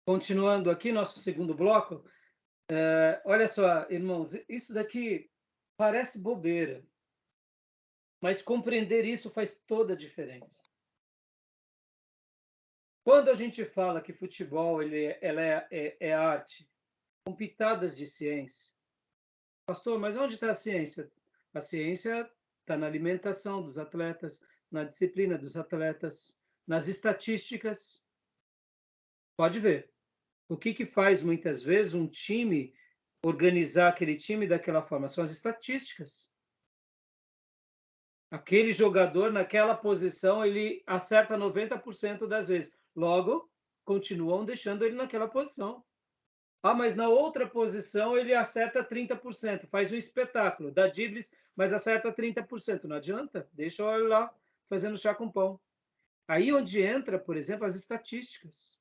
Continuando aqui nosso segundo bloco, olha só, irmãos, isso daqui parece bobeira, mas compreender isso faz toda a diferença. Quando a gente fala que futebol ela é arte, com pitadas de ciência, pastor, mas onde está a ciência? A ciência está na alimentação dos atletas, na disciplina dos atletas, nas estatísticas. Pode ver. O que que faz muitas vezes um time organizar aquele time daquela forma? São as estatísticas. Aquele jogador naquela posição, ele acerta 90% das vezes. Logo, continuam deixando ele naquela posição. Ah, mas na outra posição ele acerta 30%, faz um espetáculo, dá dribles, mas acerta 30%. Não adianta, deixa eu lá fazendo chá com pão. Aí onde entra, por exemplo, as estatísticas.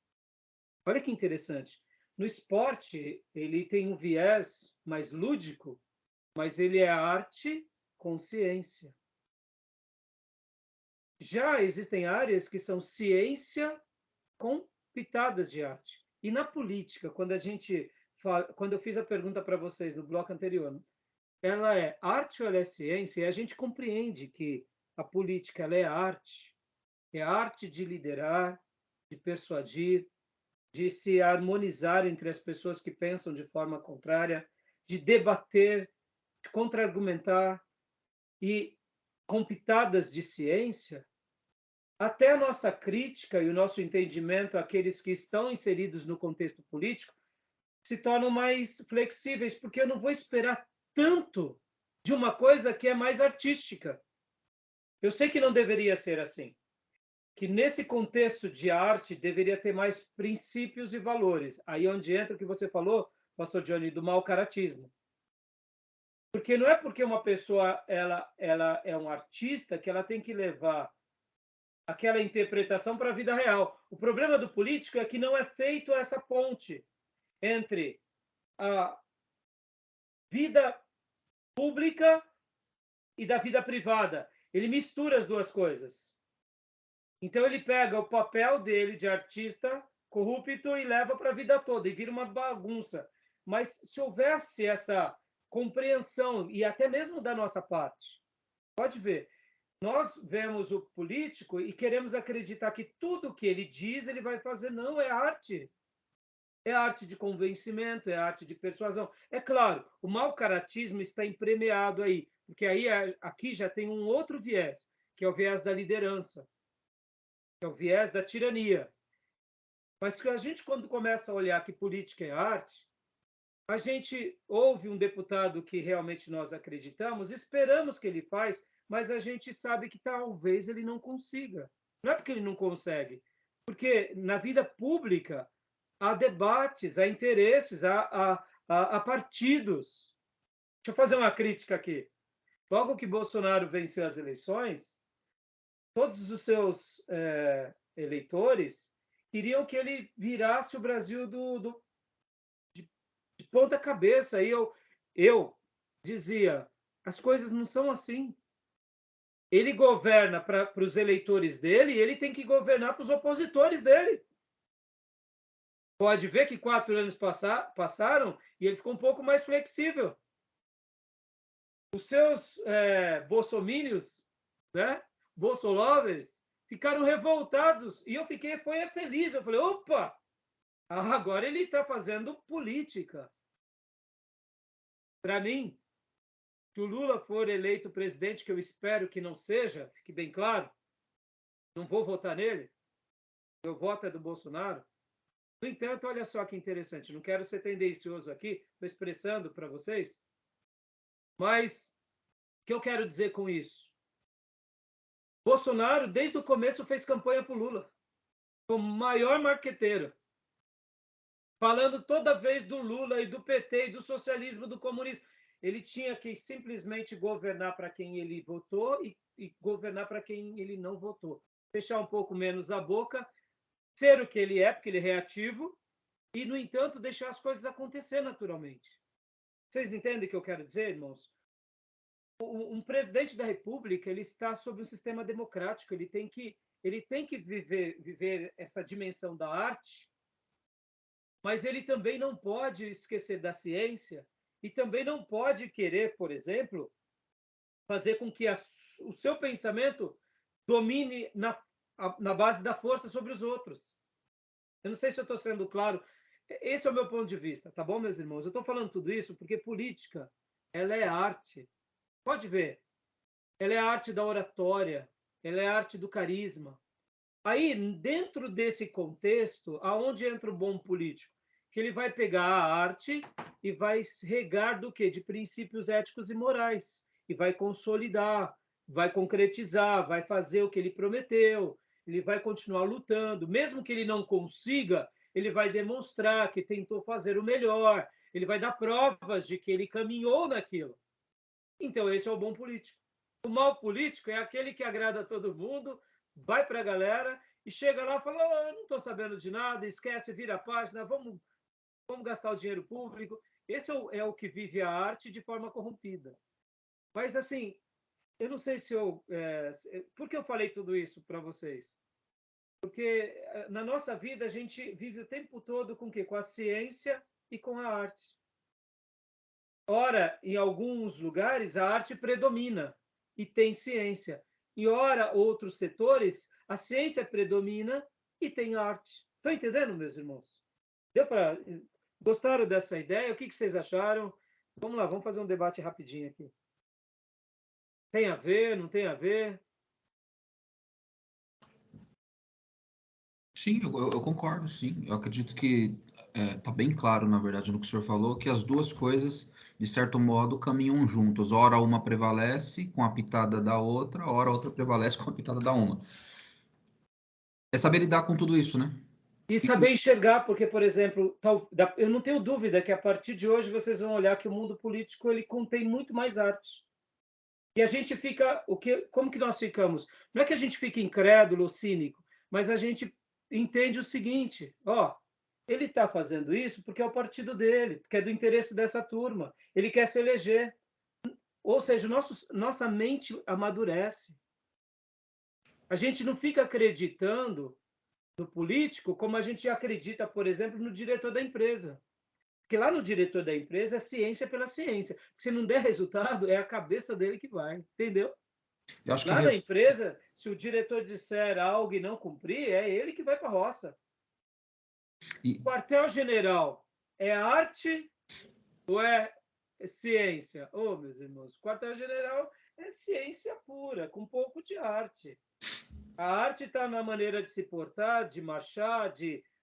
Olha que interessante. No esporte, ele tem um viés mais lúdico, mas ele é arte com ciência. Já existem áreas que são ciência com pitadas de arte. E na política, quando eu fiz a pergunta para vocês no bloco anterior, ela é arte ou ela é ciência? E a gente compreende que a política ela é arte de liderar, de persuadir, de se harmonizar entre as pessoas que pensam de forma contrária, de debater, de contra-argumentar e com pitadas de ciência, até a nossa crítica e o nosso entendimento àqueles que estão inseridos no contexto político se tornam mais flexíveis, porque eu não vou esperar tanto de uma coisa que é mais artística. Eu sei que não deveria ser assim, que nesse contexto de arte deveria ter mais princípios e valores. Aí é onde entra o que você falou, pastor Johnny, do mau caratismo. Porque não é porque uma pessoa ela é um artista que ela tem que levar aquela interpretação para a vida real. O problema do político é que não é feito essa ponte entre a vida pública e da vida privada. Ele mistura as duas coisas. Então ele pega o papel dele de artista corrupto e leva para a vida toda e vira uma bagunça. Mas se houvesse essa compreensão e até mesmo da nossa parte, pode ver, nós vemos o político e queremos acreditar que tudo que ele diz ele vai fazer. Não, é arte. É arte de convencimento, é arte de persuasão. É claro, o mau caratismo está empremeado aí, porque aí aqui já tem um outro viés, que é o viés da liderança, que é o viés da tirania. Mas que a gente, quando começa a olhar que política é arte, a gente ouve um deputado que realmente nós acreditamos, esperamos que ele faz, mas a gente sabe que talvez ele não consiga. Não é porque ele não consegue, porque na vida pública há debates, há interesses, há partidos. Deixa eu fazer uma crítica aqui. Logo que Bolsonaro venceu as eleições, todos os seus eleitores queriam que ele virasse o Brasil de ponta cabeça. E eu dizia, as coisas não são assim. Ele governa para os eleitores dele e ele tem que governar para os opositores dele. Pode ver que 4 anos passaram e ele ficou um pouco mais flexível. Os seus bolsomínios, né, bolsolovers, ficaram revoltados e eu foi feliz. Eu falei, opa, agora ele está fazendo política. Para mim, se o Lula for eleito presidente, que eu espero que não seja, fique bem claro, não vou votar nele, meu voto é do Bolsonaro. No entanto, olha só que interessante, não quero ser tendencioso aqui, estou expressando para vocês, mas o que eu quero dizer com isso? Bolsonaro, desde o começo, fez campanha para o Lula, como maior marqueteiro, falando toda vez do Lula e do PT e do socialismo, do comunismo. Ele tinha que simplesmente governar para quem ele votou e governar para quem ele não votou. Fechar um pouco menos a boca, ser o que ele é, porque ele é reativo, e, no entanto, deixar as coisas acontecer naturalmente. Vocês entendem o que eu quero dizer, irmãos? Um presidente da República ele está sob um sistema democrático, ele tem que viver essa dimensão da arte mas ele também não pode esquecer da ciência e também não pode querer, por exemplo, fazer com que o seu pensamento domine na base da força sobre os outros. Eu não sei se eu estou sendo claro. Esse é o meu ponto de vista, tá bom, meus irmãos? Eu estou falando tudo isso porque política, ela é arte. Pode ver, ela é a arte da oratória, ela é a arte do carisma. Aí, dentro desse contexto, aonde entra o bom político? Que ele vai pegar a arte e vai regar do quê? De princípios éticos e morais. E vai consolidar, vai concretizar, vai fazer o que ele prometeu, ele vai continuar lutando. Mesmo que ele não consiga, ele vai demonstrar que tentou fazer o melhor, ele vai dar provas de que ele caminhou naquilo. Então, esse é o bom político. O mau político é aquele que agrada a todo mundo, vai para a galera e chega lá e fala: oh, eu não estou sabendo de nada, esquece, vira a página, vamos gastar o dinheiro público. Esse é o que vive a arte de forma corrompida. Mas, assim, eu não sei se eu. Por que eu falei tudo isso para vocês? Porque na nossa vida a gente vive o tempo todo com o quê? Com a ciência e com a arte. Ora, em alguns lugares, a arte predomina e tem ciência. Em ora, outros setores, a ciência predomina e tem arte. Estão entendendo, meus irmãos? Deu para. Gostaram dessa ideia? O que vocês acharam? Vamos lá, vamos fazer um debate rapidinho aqui. Tem a ver, não tem a ver? Sim, eu concordo, sim. Eu acredito que está bem claro, na verdade, no que o senhor falou, que as duas coisas, de certo modo, caminham juntas. Ora uma prevalece com a pitada da outra, ora a outra prevalece com a pitada da uma. É saber lidar com tudo isso, né? E saber enxergar, porque, por exemplo, eu não tenho dúvida que a partir de hoje vocês vão olhar que o mundo político ele contém muito mais arte. E a gente fica, como que nós ficamos? Não é que a gente fique incrédulo, cínico, mas a gente entende o seguinte, ó, ele está fazendo isso porque é o partido dele, porque é do interesse dessa turma, ele quer se eleger. Ou seja, nossa mente amadurece. A gente não fica acreditando no político como a gente acredita, por exemplo, no diretor da empresa. Porque lá no diretor da empresa é ciência pela ciência. Se não der resultado, é a cabeça dele que vai, entendeu? Eu acho que a Lá na empresa, se o diretor disser algo e não cumprir, é ele que vai para a roça. e, Quartel-general é arte ou é ciência? Ô, meus irmãos, quartel-general é ciência pura, com um pouco de arte. A arte está na maneira de se portar, de marchar,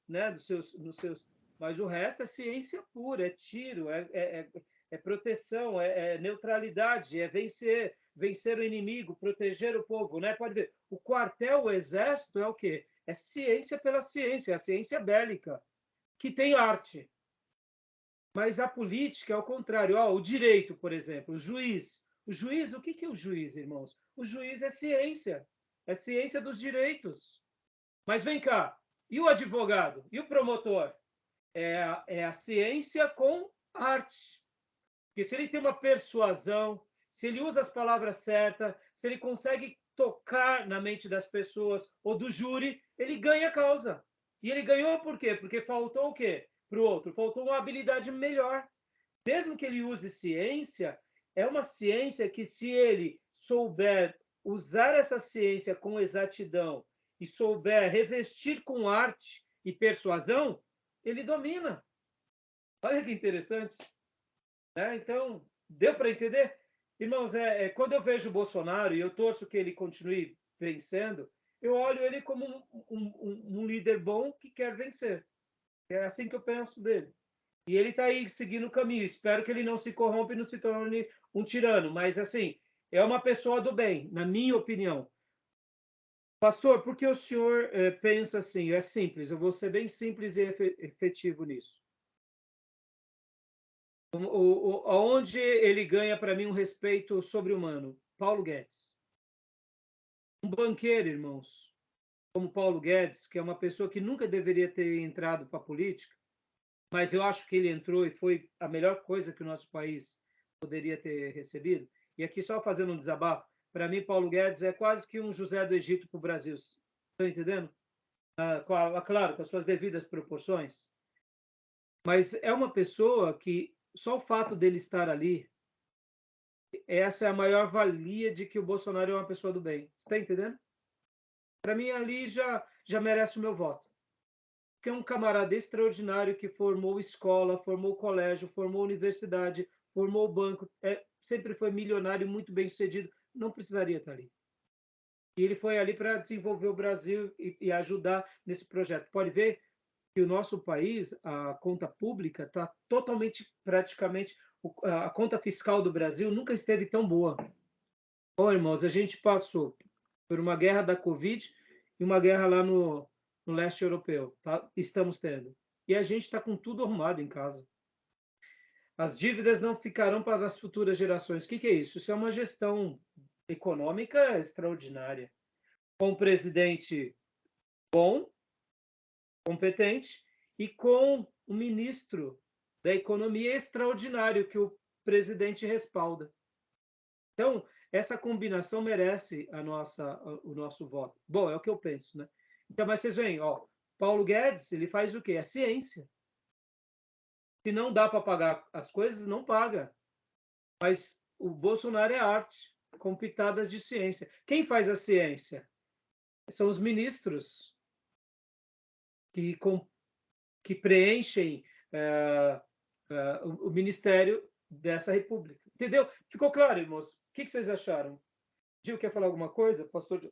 né, nos seus. Mas o resto é ciência pura, é tiro, é proteção, é neutralidade, é vencer o inimigo, proteger o povo, né? Pode ver. O quartel, o exército é o quê? É ciência pela ciência, é a ciência bélica, que tem arte. Mas a política é o contrário. Ó, o direito, por exemplo, o juiz. O juiz, o que é o juiz, irmãos? O juiz é ciência dos direitos. Mas vem cá, e o advogado? E o promotor? É a ciência com arte. Porque se ele tem uma persuasão, se ele usa as palavras certas, se ele consegue tocar na mente das pessoas ou do júri, ele ganha a causa. E ele ganhou por quê? Porque faltou o quê para o outro? Faltou uma habilidade melhor. Mesmo que ele use ciência, é uma ciência que, se ele souber usar essa ciência com exatidão e souber revestir com arte e persuasão, ele domina. Olha que interessante. Né? Então, deu para entender? Irmãos, quando eu vejo o Bolsonaro e eu torço que ele continue vencendo, eu olho ele como um líder bom que quer vencer. É assim que eu penso dele. E ele está aí seguindo o caminho. Espero que ele não se corrompa e não se torne um tirano. Mas, assim, é uma pessoa do bem, na minha opinião. Pastor, por que o senhor pensa assim? É simples, eu vou ser bem simples e efetivo nisso. Onde ele ganha, para mim, um respeito sobre-humano? Paulo Guedes. Um banqueiro, irmãos, como Paulo Guedes, que é uma pessoa que nunca deveria ter entrado para a política, mas eu acho que ele entrou e foi a melhor coisa que o nosso país poderia ter recebido. E aqui, só fazendo um desabafo, para mim, Paulo Guedes é quase que um José do Egito para o Brasil. Estão entendendo? Claro, com as suas devidas proporções. Mas é uma pessoa que só o fato dele estar ali, essa é a maior valia de que o Bolsonaro é uma pessoa do bem. Você está entendendo? Para mim, ali já merece o meu voto. Porque é um camarada extraordinário que formou escola, formou colégio, formou universidade, formou banco, sempre foi milionário, muito bem sucedido, não precisaria estar ali. E ele foi ali para desenvolver o Brasil e ajudar nesse projeto. Pode ver que o nosso país, a conta pública está totalmente, praticamente, a conta fiscal do Brasil nunca esteve tão boa. Bom, irmãos, a gente passou por uma guerra da Covid e uma guerra lá no leste europeu. Tá? Estamos tendo. E a gente está com tudo arrumado em casa. As dívidas não ficarão para as futuras gerações. O que é isso? Isso é uma gestão econômica extraordinária. Com um presidente bom, competente, e com um ministro da economia extraordinário que o presidente respalda. Então, essa combinação merece o nosso voto. Bom, é o que eu penso, né? Então, mas vocês veem, ó, Paulo Guedes, ele faz o quê? É ciência. Se não dá para pagar as coisas, não paga. Mas o Bolsonaro é arte, com pitadas de ciência. Quem faz a ciência? São os ministros que, que preenchem o ministério dessa república. Entendeu? Ficou claro, irmãos? O que vocês acharam? Gil, quer falar alguma coisa? Pastor, quer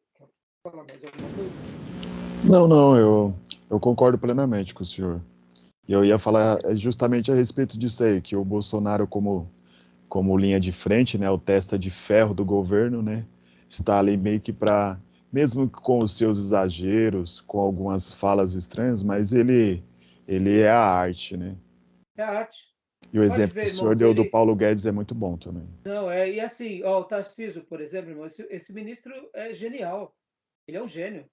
falar mais alguma coisa? Não, eu concordo plenamente com o senhor. E eu ia falar justamente a respeito disso aí, que o Bolsonaro, como linha de frente, né, o testa de ferro do governo, né, está ali meio que para, mesmo com os seus exageros, com algumas falas estranhas, mas ele é a arte, né? É a arte. E o Pode exemplo que ver, o senhor irmãos, deu do ele... Paulo Guedes é muito bom também. Não, e assim, ó, o Tarcísio, por exemplo, irmão, esse ministro é genial. Ele é um gênio.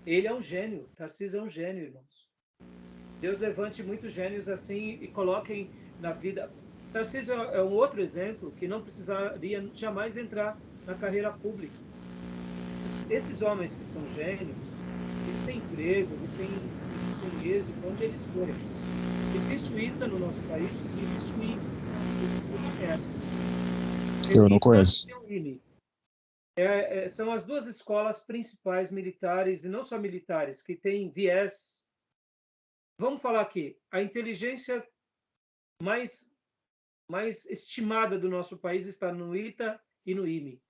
Ele é um gênio. Tarcísio é um gênio, irmãos. Deus levante muitos gênios assim e coloquem na vida. Tarcísio é um outro exemplo que não precisaria jamais entrar na carreira pública. Esses homens que são gênios, eles têm emprego, eles têm êxito onde eles forem. Existe o ITA no nosso país e existe o INE. Vocês conhecem. Tem o Eu não ITA conheço. e tem o INE. São as duas escolas principais militares, e não só militares, que têm viés. Vamos falar aqui, a inteligência mais estimada do nosso país está no ITA e no IME.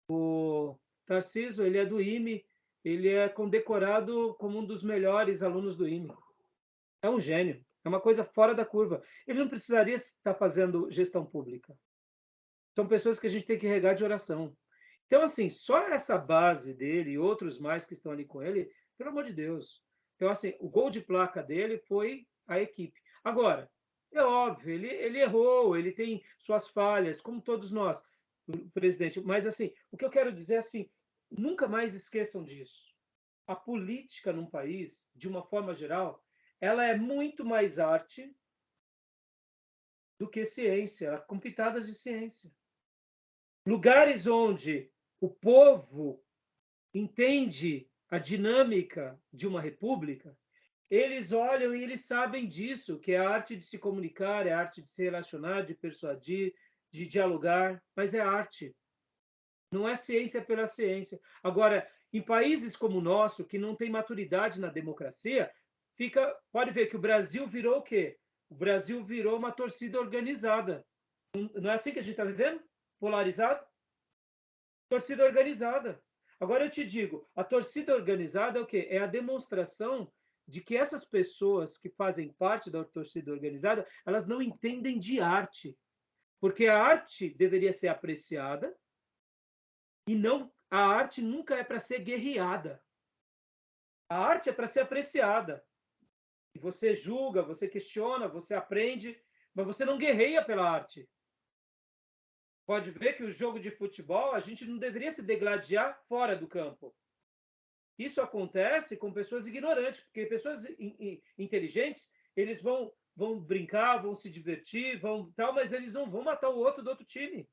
O Tarcísio, ele é do IME, ele é condecorado como um dos melhores alunos do IME. É um gênio, é uma coisa fora da curva. Ele não precisaria estar fazendo gestão pública. São pessoas que a gente tem que regar de oração. Então, assim, só essa base dele e outros mais que estão ali com ele, pelo amor de Deus. Então, assim, o gol de placa dele foi a equipe. Agora, é óbvio, ele errou, ele tem suas falhas, como todos nós, o presidente. Mas, assim, o que eu quero dizer é assim, nunca mais esqueçam disso. A política num país, de uma forma geral, ela é muito mais arte do que ciência, com pitadas de ciência. Lugares onde o povo entende a dinâmica de uma república, eles olham e eles sabem disso, que é a arte de se comunicar, é a arte de se relacionar, de persuadir, de dialogar, mas é arte. Não é ciência pela ciência. Agora, em países como o nosso, que não tem maturidade na democracia, pode ver que o Brasil virou o quê? O Brasil virou uma torcida organizada. Não é assim que a gente está vivendo? Polarizado? Torcida organizada. Agora eu te digo, a torcida organizada é o quê? É a demonstração de que essas pessoas que fazem parte da torcida organizada, elas não entendem de arte. Porque a arte deveria ser apreciada e não, a arte nunca é para ser guerreada. A arte é para ser apreciada. E você julga, você questiona, você aprende, mas você não guerreia pela arte. Pode ver que o jogo de futebol, a gente não deveria se degladiar fora do campo. Isso acontece com pessoas ignorantes, porque pessoas inteligentes, eles vão brincar, vão se divertir, vão tal, mas eles não vão matar o outro do outro time.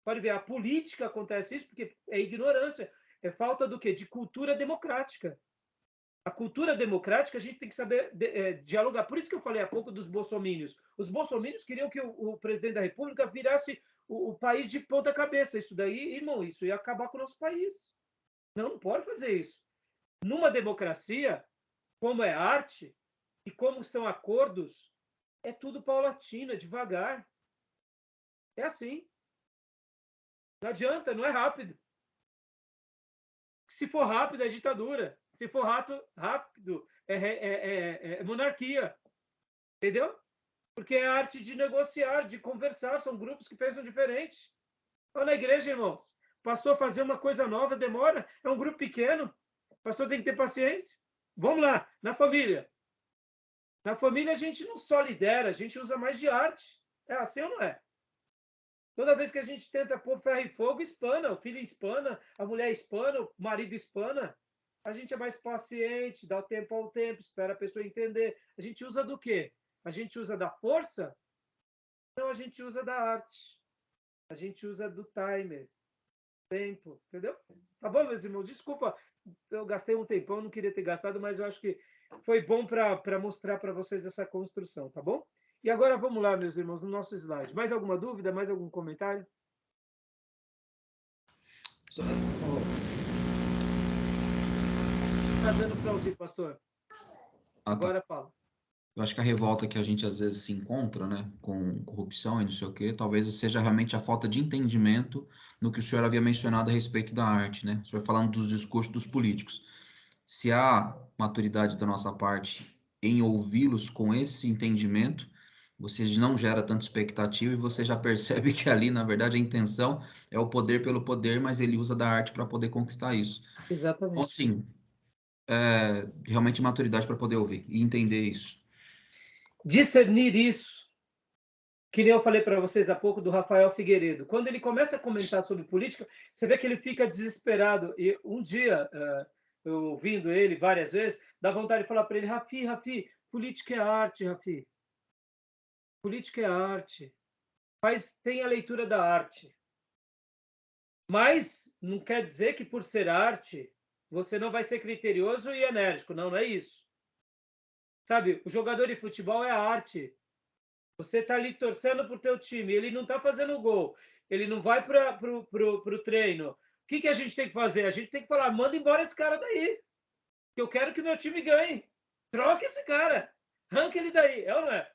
Pode ver, a política acontece isso porque é ignorância, é falta do quê? De cultura democrática. A cultura democrática a gente tem que saber dialogar. Por isso que eu falei há pouco dos bolsomínios. Os bolsomínios queriam que o presidente da República virasse o país de ponta cabeça. Isso daí, irmão, isso ia acabar com o nosso país. Não pode fazer isso. Numa democracia, como é arte e como são acordos, é tudo paulatino, é devagar. É assim. Não adianta, não é rápido. Se for rápido, é ditadura. Se for rápido, é monarquia. Entendeu? Porque é arte de negociar, de conversar. São grupos que pensam diferente. Olha na igreja, irmãos. O pastor fazer uma coisa nova demora. É um grupo pequeno. O pastor tem que ter paciência. Vamos lá, na família. Na família, a gente não só lidera, a gente usa mais de arte. É assim ou não é? Toda vez que a gente tenta pôr ferro e fogo, espana. O filho espana, a mulher espana, o marido espana. A gente é mais paciente, dá o tempo ao tempo, espera a pessoa entender. A gente usa do quê? A gente usa da força? Não, a gente usa da arte. A gente usa do timer. Tempo, entendeu? Tá bom, meus irmãos? Desculpa, eu gastei um tempão, não queria ter gastado, mas eu acho que foi bom para mostrar para vocês essa construção, tá bom? E agora vamos lá, meus irmãos, no nosso slide. Mais alguma dúvida? Mais algum comentário? Está dando para ouvir, pastor? Agora fala. Eu acho que a revolta que a gente às vezes se encontra, né, com corrupção e não sei o quê, talvez seja realmente a falta de entendimento no que o senhor havia mencionado a respeito da arte, né? O senhor falando dos discursos dos políticos. Se há maturidade da nossa parte em ouvi-los com esse entendimento, você não gera tanta expectativa e você já percebe que ali, na verdade, a intenção é o poder pelo poder, mas ele usa da arte para poder conquistar isso. Exatamente. Então, assim, realmente maturidade para poder ouvir e entender isso. Discernir isso, que nem eu falei para vocês há pouco do Rafael Figueiredo. Quando ele começa a comentar sobre política, você vê que ele fica desesperado. E um dia, eu ouvindo ele várias vezes, dá vontade de falar para ele: Rafi, política é arte, Rafi. Política é arte. Tem a leitura da arte. Mas não quer dizer que por ser arte, você não vai ser criterioso e enérgico. Não, não é isso. Sabe, o jogador de futebol é arte. Você está ali torcendo para o teu time, ele não está fazendo gol, ele não vai para o treino. O que a gente tem que fazer? A gente tem que falar, manda embora esse cara daí, que eu quero que o meu time ganhe. Troca esse cara, arranca ele daí, é ou não é?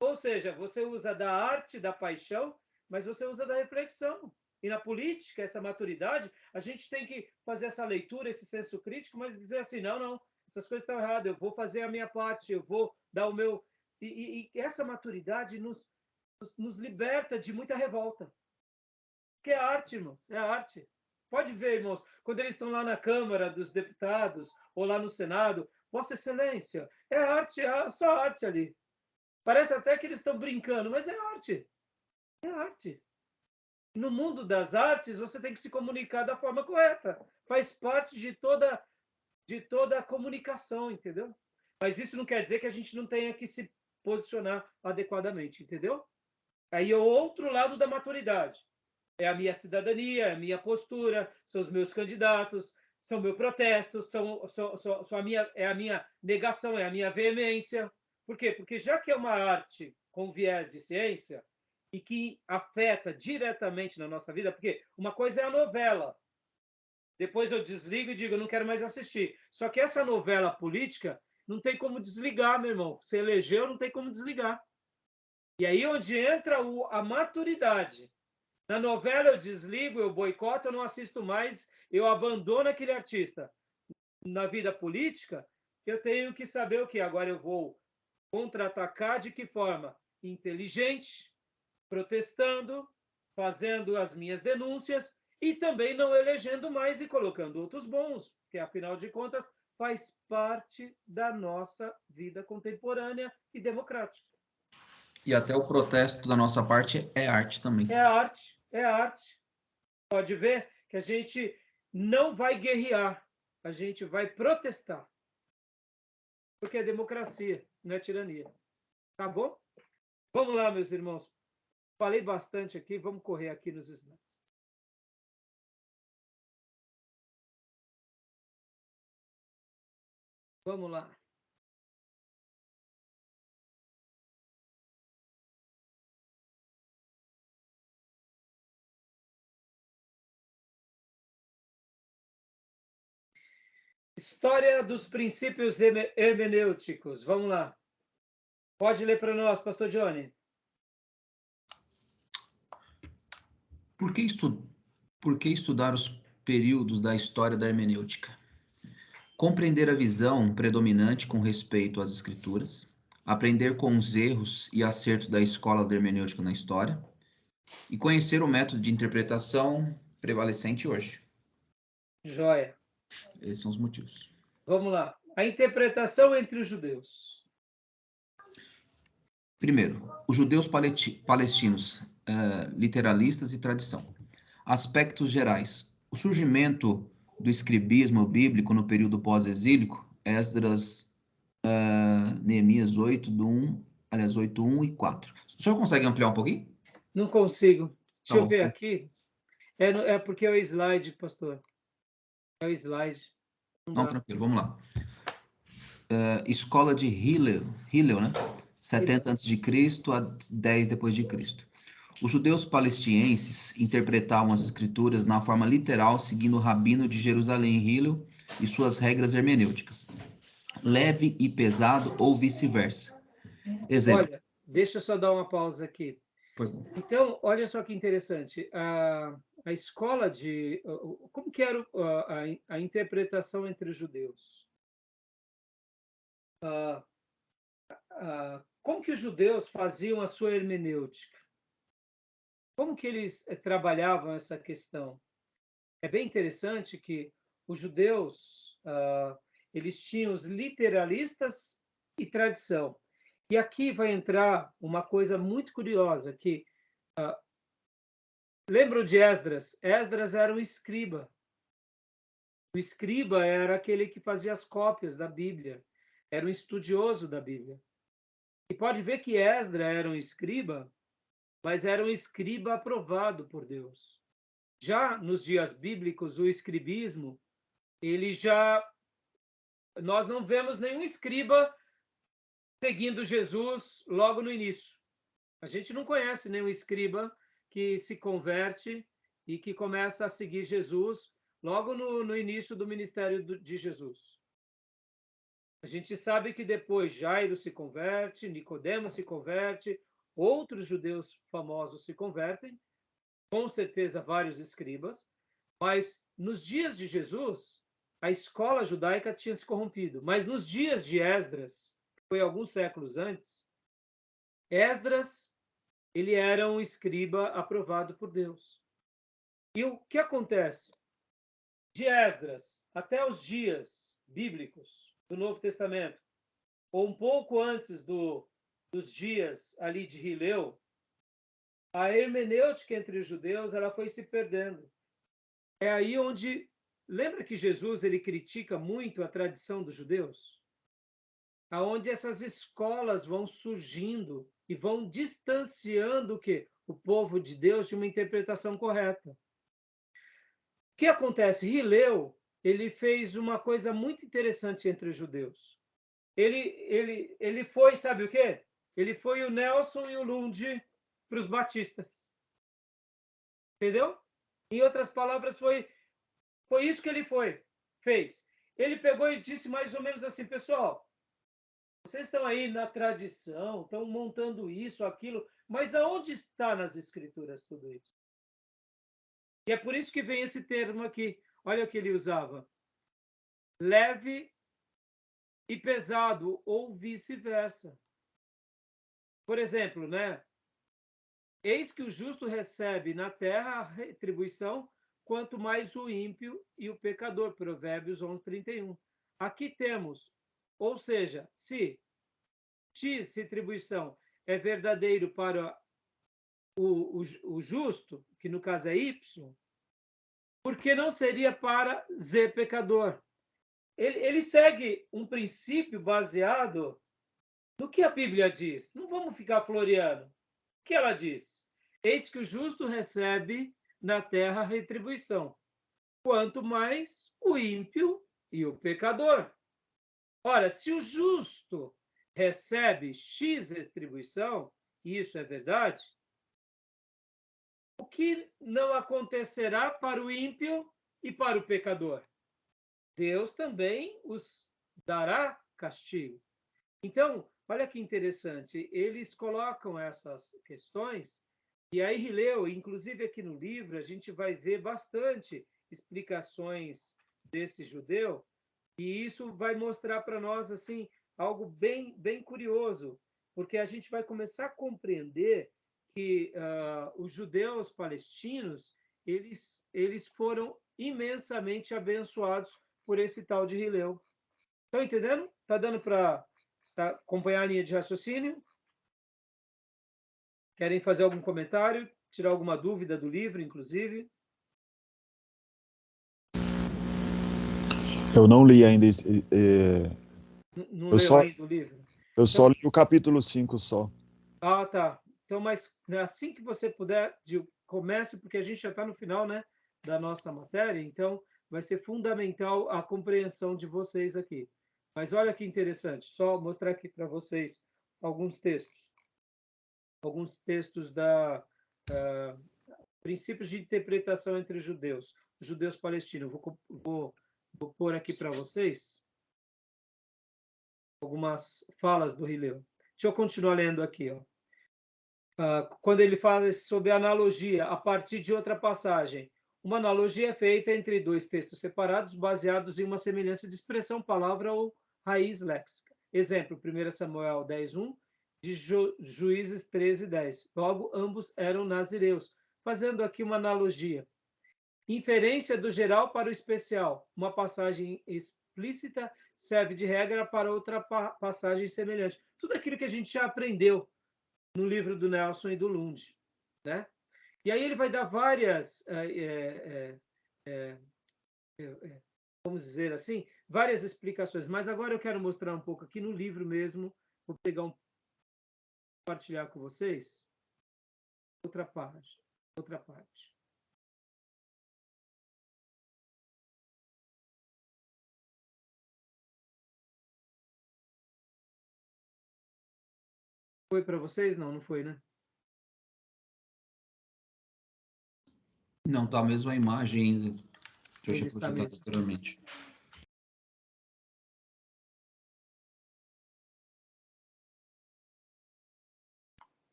Ou seja, você usa da arte, da paixão, mas você usa da reflexão. E na política, essa maturidade, a gente tem que fazer essa leitura, esse senso crítico, mas dizer assim, não, essas coisas estão erradas, eu vou fazer a minha parte, eu vou dar o meu... E essa maturidade nos liberta de muita revolta. Porque é arte, irmãos, é arte. Pode ver, irmãos, quando eles estão lá na Câmara dos Deputados ou lá no Senado, Vossa Excelência, é arte, é só arte ali. Parece até que eles estão brincando, mas é arte. É arte. No mundo das artes, você tem que se comunicar da forma correta. Faz parte de toda a comunicação, entendeu? Mas isso não quer dizer que a gente não tenha que se posicionar adequadamente, entendeu? Aí é o outro lado da maturidade. É a minha cidadania, é a minha postura, são os meus candidatos, são meu protesto, é a minha negação, é a minha veemência. Por quê? Porque já que é uma arte com viés de ciência e que afeta diretamente na nossa vida, porque uma coisa é a novela, depois eu desligo e digo, eu não quero mais assistir. Só que essa novela política não tem como desligar, meu irmão. Você elegeu, não tem como desligar. E aí onde entra a maturidade. Na novela eu desligo, eu boicoto, eu não assisto mais, eu abandono aquele artista. Na vida política, eu tenho que saber o que. Agora eu vou contra-atacar de que forma? Inteligente, protestando, fazendo as minhas denúncias e também não elegendo mais e colocando outros bons, que afinal de contas faz parte da nossa vida contemporânea e democrática. E até o protesto da nossa parte é arte também. É arte, é arte. Pode ver que a gente não vai guerrear, a gente vai protestar. Porque é democracia, não é tirania. Tá bom? Vamos lá, meus irmãos. Falei bastante aqui, vamos correr aqui nos slides. Vamos lá. História dos princípios hermenêuticos. Vamos lá. Pode ler para nós, pastor Johnny. Por que estudar os períodos da história da hermenêutica? Compreender a visão predominante com respeito às escrituras, aprender com os erros e acertos da escola da hermenêutica na história e conhecer o método de interpretação prevalecente hoje. Joia. Esses são os motivos. Vamos lá. A interpretação entre os judeus. Primeiro, os judeus palestinos, literalistas e tradição. Aspectos gerais. O surgimento do escribismo bíblico no período pós-exílico, Esdras, Neemias 8, 1 e 4. O senhor consegue ampliar um pouquinho? Não consigo. Deixa eu Tá ver bom. aqui. É porque é o slide, pastor. É o slide. Não, tranquilo, vamos lá. Escola de Hillel, né? 70 a.C. a 10 depois de Cristo. Os judeus palestinienses interpretavam as escrituras na forma literal, seguindo o rabino de Jerusalém, Hillel, e suas regras hermenêuticas. Leve e pesado ou vice-versa. Exemplo. Olha, deixa eu só dar uma pausa aqui. Pois não. Então, olha só que interessante. A escola de... Como que era a interpretação entre os judeus? Como que os judeus faziam a sua hermenêutica? Como que eles trabalhavam essa questão? É bem interessante que os judeus, eles tinham os literalistas e tradição. E aqui vai entrar uma coisa muito curiosa, que lembram de Esdras? Esdras era um escriba. O escriba era aquele que fazia as cópias da Bíblia, era um estudioso da Bíblia. E pode ver que Esdras era um escriba, mas era um escriba aprovado por Deus. Já nos dias bíblicos, o escribismo, nós não vemos nenhum escriba seguindo Jesus logo no início. A gente não conhece nenhum escriba que se converte e que começa a seguir Jesus logo no início do ministério de Jesus. A gente sabe que depois Jairo se converte, Nicodemos se converte, outros judeus famosos se convertem, com certeza vários escribas, mas nos dias de Jesus, a escola judaica tinha se corrompido. Mas nos dias de Esdras, que foi alguns séculos antes, Esdras, ele era um escriba aprovado por Deus. E o que acontece? De Esdras até os dias bíblicos do Novo Testamento, ou um pouco antes dos dias ali de Hillel, a hermenêutica entre os judeus ela foi se perdendo. É aí onde... Lembra que Jesus ele critica muito a tradição dos judeus? Aonde essas escolas vão surgindo e vão distanciando o quê? O povo de Deus de uma interpretação correta. O que acontece? Hillel, ele fez uma coisa muito interessante entre os judeus. Ele foi, sabe o quê? Ele foi o Nelson e o Lund para os batistas. Entendeu? Em outras palavras, foi isso que ele fez. Ele pegou e disse mais ou menos assim, pessoal, vocês estão aí na tradição, estão montando isso, aquilo, mas aonde está nas escrituras tudo isso? E é por isso que vem esse termo aqui. Olha o que ele usava. Leve e pesado, ou vice-versa. Por exemplo, né? Eis que o justo recebe na terra a retribuição, quanto mais o ímpio e o pecador. Provérbios 11:31. Aqui temos, ou seja, se X retribuição é verdadeiro para o justo, que no caso é Y, por que não seria para Z pecador? Ele segue um princípio baseado no que a Bíblia diz. Não vamos ficar floreando. O que ela diz? Eis que o justo recebe na terra retribuição, quanto mais o ímpio e o pecador. Ora, se o justo recebe X retribuição, e isso é verdade, o que não acontecerá para o ímpio e para o pecador? Deus também os dará castigo. Então, olha que interessante, eles colocam essas questões, e aí Rileu, inclusive aqui no livro, a gente vai ver bastante explicações desse judeu, e isso vai mostrar para nós assim algo bem curioso, porque a gente vai começar a compreender que os judeus palestinos eles foram imensamente abençoados por esse tal de Rileu. Estão entendendo? Está dando para acompanhar a linha de raciocínio? Querem fazer algum comentário? Tirar alguma dúvida do livro, inclusive? Eu não li ainda. Não Eu leu só, ainda o livro? eu só Então, li o capítulo 5 só. ah, tá. Então, mas assim que você puder, comece, porque a gente já está no final, né, da nossa matéria, então vai ser fundamental a compreensão de vocês aqui. Mas olha que interessante, só mostrar aqui para vocês alguns textos. Alguns textos da princípios de interpretação entre os judeus palestinos. Vou pôr aqui para vocês algumas falas do Rileu. Deixa eu continuar lendo aqui, ó. Quando ele fala sobre analogia a partir de outra passagem. Uma analogia é feita entre dois textos separados, baseados em uma semelhança de expressão, palavra ou raiz léxica. Exemplo, 1 Samuel 10:1, de Juízes 13:10. Logo, ambos eram nazireus. Fazendo aqui uma analogia. Inferência do geral para o especial. Uma passagem explícita serve de regra para outra passagem semelhante. Tudo aquilo que a gente já aprendeu no livro do Nelson e do Lund, né? E aí ele vai dar várias, vamos dizer assim, várias explicações. Mas agora eu quero mostrar um pouco aqui no livro mesmo. Vou pegar compartilhar com vocês outra parte. Foi para vocês? Não, não foi, né? Não, tá a mesma imagem ainda que eu Ele tinha está projetado mesmo. anteriormente.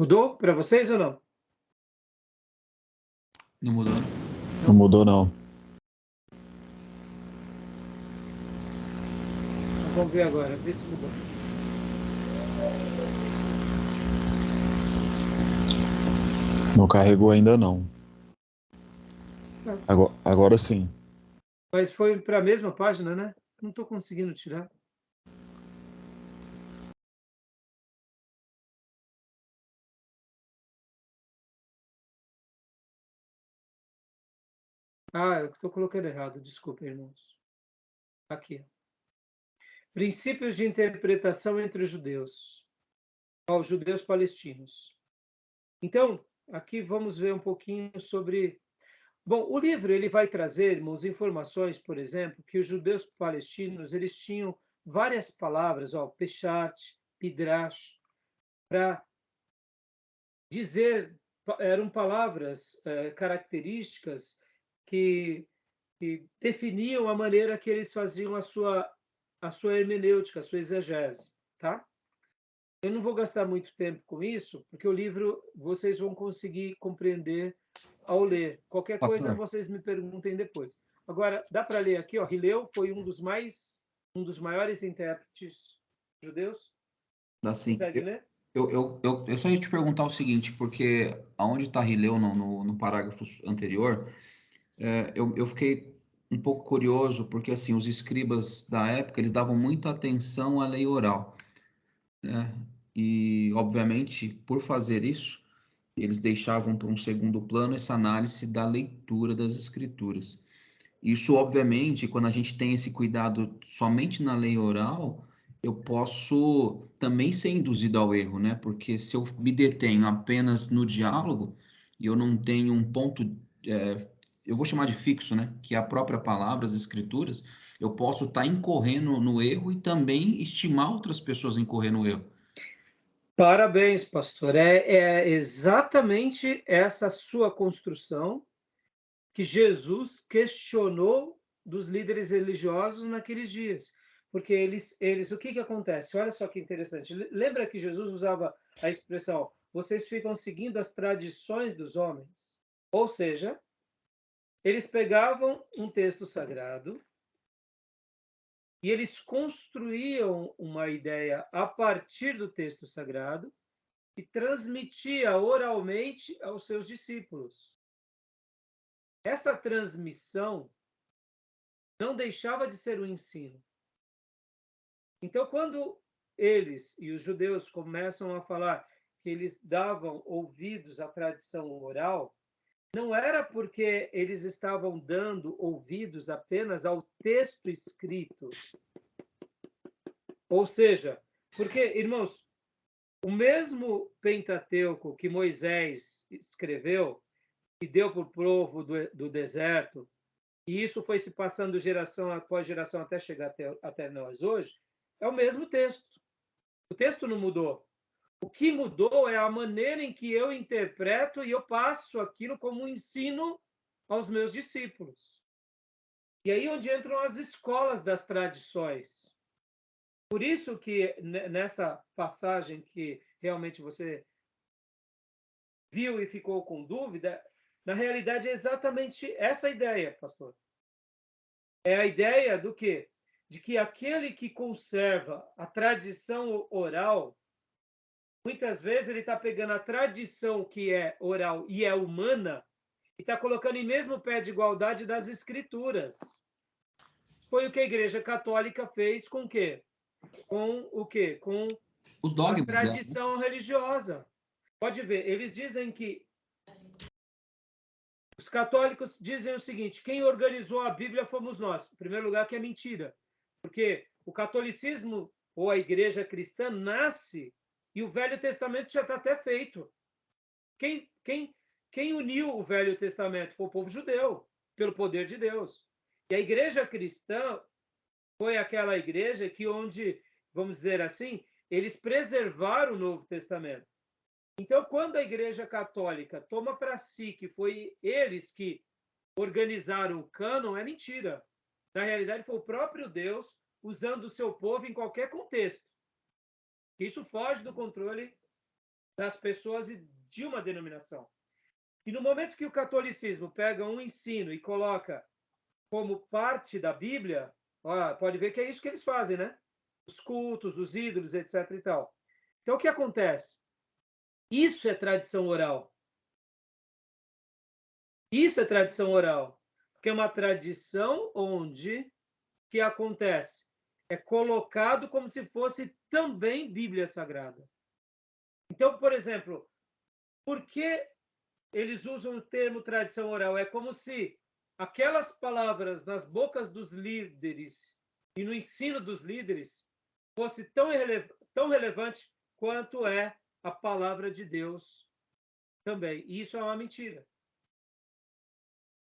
Mudou para vocês ou não? Não mudou? Não mudou, não. Vamos ver agora, ver se mudou. Não carregou ainda, não. Agora sim. Mas foi para a mesma página, né? Não estou conseguindo tirar. Ah, eu estou colocando errado. Desculpa, irmãos. Aqui. Princípios de interpretação entre os judeus. Os judeus palestinos. Então, aqui vamos ver um pouquinho sobre... Bom, o livro ele vai trazer, irmãos, informações, por exemplo, que os judeus palestinos eles tinham várias palavras, Peshat, Midrash, para dizer, eram palavras características que definiam a maneira que eles faziam a sua hermenêutica, a sua exegese, tá? Eu não vou gastar muito tempo com isso, porque o livro vocês vão conseguir compreender ao ler. Qualquer coisa Pastor, vocês me perguntem depois. Agora, dá para ler aqui, Rileu foi um dos maiores intérpretes judeus. assim, Consegue ler? eu só ia te perguntar o seguinte, porque aonde está Rileu no parágrafo anterior, eu fiquei um pouco curioso, porque assim, os escribas da época, eles davam muita atenção à lei oral, né? E, obviamente, por fazer isso, eles deixavam para um segundo plano essa análise da leitura das escrituras. Isso, obviamente, quando a gente tem esse cuidado somente na lei oral, eu posso também ser induzido ao erro, né? Porque se eu me detenho apenas no diálogo e eu não tenho um ponto eu vou chamar de fixo, né? Que é a própria palavra, as escrituras, eu posso estar incorrendo no erro e também estimar outras pessoas a incorrer no erro. Parabéns, pastor. É exatamente essa sua construção que Jesus questionou dos líderes religiosos naqueles dias. Porque eles o que acontece? Olha só que interessante. Lembra que Jesus usava a expressão, vocês ficam seguindo as tradições dos homens? Ou seja, eles pegavam um texto sagrado e eles construíam uma ideia a partir do texto sagrado e transmitia oralmente aos seus discípulos. Essa transmissão não deixava de ser um ensino. Então, quando eles e os judeus começam a falar que eles davam ouvidos à tradição oral, não era porque eles estavam dando ouvidos apenas ao texto escrito. Ou seja, porque, irmãos, o mesmo Pentateuco que Moisés escreveu e deu para o povo do deserto, e isso foi se passando geração após geração até chegar até nós hoje, é o mesmo texto. O texto não mudou. O que mudou é a maneira em que eu interpreto e eu passo aquilo como um ensino aos meus discípulos. E aí onde entram as escolas das tradições. Por isso que nessa passagem que realmente você viu e ficou com dúvida, na realidade é exatamente essa ideia, pastor. É a ideia do quê? De que aquele que conserva a tradição oral, muitas vezes ele está pegando a tradição que é oral e é humana e está colocando em mesmo pé de igualdade das escrituras. Foi o que a Igreja Católica fez com o quê? Com o quê? Com Os dogmas a tradição religiosa. Pode ver, eles dizem que os católicos dizem o seguinte, quem organizou a Bíblia fomos nós. Em primeiro lugar, que é mentira. Porque o catolicismo ou a igreja cristã nasce e o Velho Testamento já está até feito. Quem uniu o Velho Testamento foi o povo judeu, pelo poder de Deus. E a igreja cristã foi aquela igreja que onde, vamos dizer assim, eles preservaram o Novo Testamento. Então, quando a Igreja Católica toma para si que foi eles que organizaram o cânon, é mentira. Na realidade, foi o próprio Deus usando o seu povo em qualquer contexto. Isso foge do controle das pessoas e de uma denominação. E no momento que o catolicismo pega um ensino e coloca como parte da Bíblia, ó, pode ver que é isso que eles fazem, né? Os cultos, os ídolos, etc. e tal. Então, o que acontece? Isso é tradição oral. Isso é tradição oral. Porque é uma tradição onde que acontece? É colocado como se fosse também Bíblia Sagrada. Então, por exemplo, por que eles usam o termo tradição oral? É como se aquelas palavras nas bocas dos líderes e no ensino dos líderes fosse tão relevante quanto é a palavra de Deus também. E isso é uma mentira.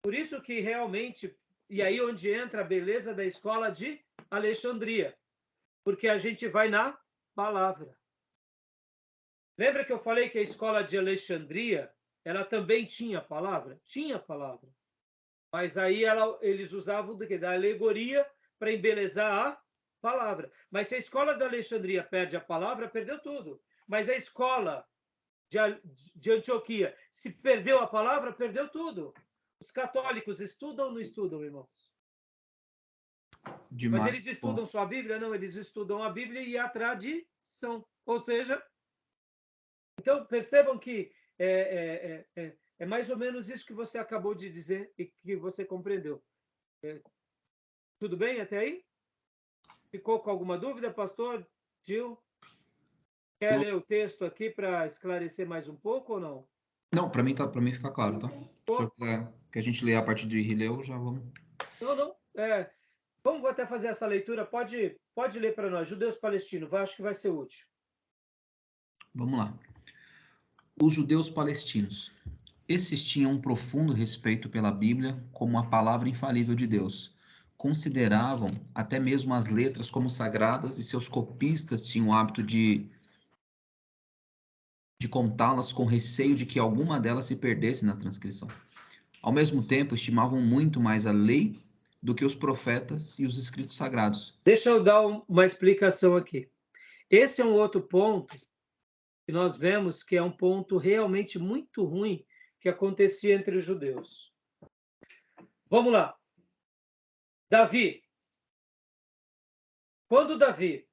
Por isso que realmente, e aí onde entra a beleza da escola de Alexandria, porque a gente vai na palavra. Lembra que eu falei que a escola de Alexandria, ela também tinha palavra? Tinha palavra. Mas aí eles usavam da alegoria para embelezar a palavra. Mas se a escola de Alexandria perde a palavra, perdeu tudo. Mas a escola de Antioquia, se perdeu a palavra, perdeu tudo. Os católicos estudam ou não estudam, irmãos? Demais. Mas eles estudam só a Bíblia? Não, eles estudam a Bíblia e a tradição. Ou seja, então percebam que é mais ou menos isso que você acabou de dizer e que você compreendeu. Tudo bem até aí? Ficou com alguma dúvida, pastor Gil? Quer ler o texto aqui para esclarecer mais um pouco ou não? Não, para mim fica claro, tá? Se o senhor quiser que a gente leia a partir de Rileu, já vamos. Não. Vamos até fazer essa leitura. Pode ler para nós. Judeus palestinos. Acho que vai ser útil. Vamos lá. Os judeus palestinos. Esses tinham um profundo respeito pela Bíblia como a palavra infalível de Deus. Consideravam até mesmo as letras como sagradas e seus copistas tinham o hábito de contá-las com receio de que alguma delas se perdesse na transcrição. Ao mesmo tempo, estimavam muito mais a lei do que os profetas e os escritos sagrados. Deixa eu dar uma explicação aqui. Esse é um outro ponto que nós vemos que é um ponto realmente muito ruim que acontecia entre os judeus. Vamos lá. Davi. Quando Davi